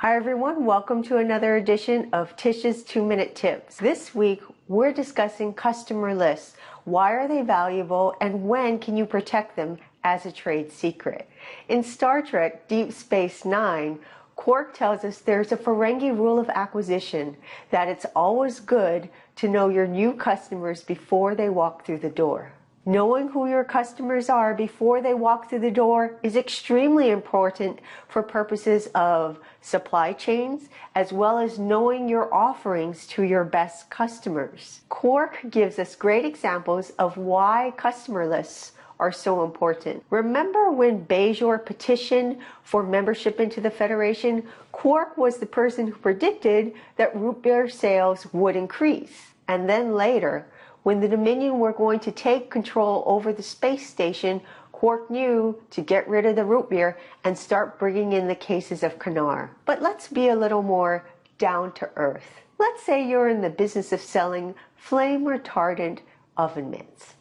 Hi everyone, welcome to another edition of Tish's 2-Minute Tips. This week we're discussing customer lists. Why are they valuable and when can you protect them as a trade secret? In Star Trek Deep Space Nine, Cork tells us there's a Ferengi Rule of acquisition, that it's always good to know your new customers before they walk through the door. Knowing who your customers are before they walk through the door is extremely important for purposes of supply chains, as well as knowing your offerings to your best customers. Cork gives us great examples of why customer lists are so important. Remember when Bajor petitioned for membership into the Federation? Cork was the person who predicted that root beer sales would increase. And then later, when the Dominion were going to take control over the space station, Cork knew to get rid of the root beer and start bringing in the cases of Kanar. But let's be a little more down to earth. Let's say you're in the business of selling flame retardant oven mitts.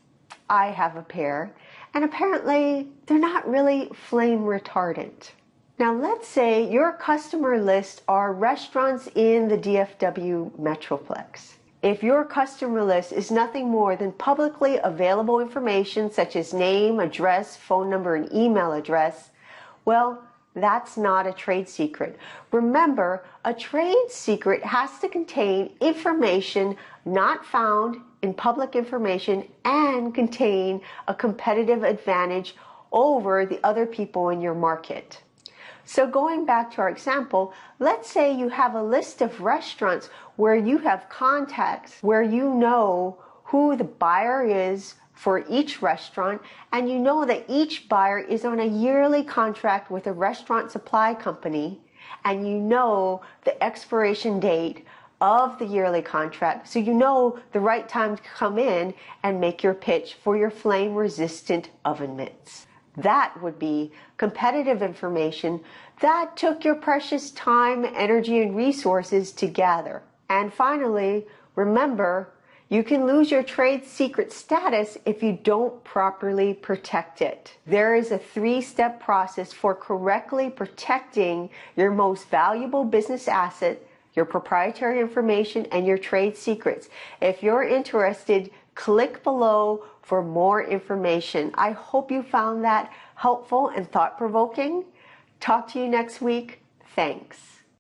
I have a pair, and apparently they're not really flame retardant. Now let's say your customer list are restaurants in the DFW Metroplex. If your customer list is nothing more than publicly available information such as name, address, phone number, and email address, well, that's not a trade secret. Remember, a trade secret has to contain information not found in public information and contain a competitive advantage over the other people in your market. So going back to our example, let's say you have a list of restaurants where you have contacts, where you know who the buyer is for each restaurant, and you know that each buyer is on a yearly contract with a restaurant supply company, and you know the expiration date of the yearly contract, so you know the right time to come in and make your pitch for your flame-resistant oven mitts. That would be competitive information that took your precious time, energy, and resources to gather. And finally, remember, you can lose your trade secret status if you don't properly protect it. There is a 3-step process for correctly protecting your most valuable business asset, your proprietary information, and your trade secrets. If you're interested, click below for more information. I hope you found that helpful and thought-provoking. Talk to you next week. Thanks.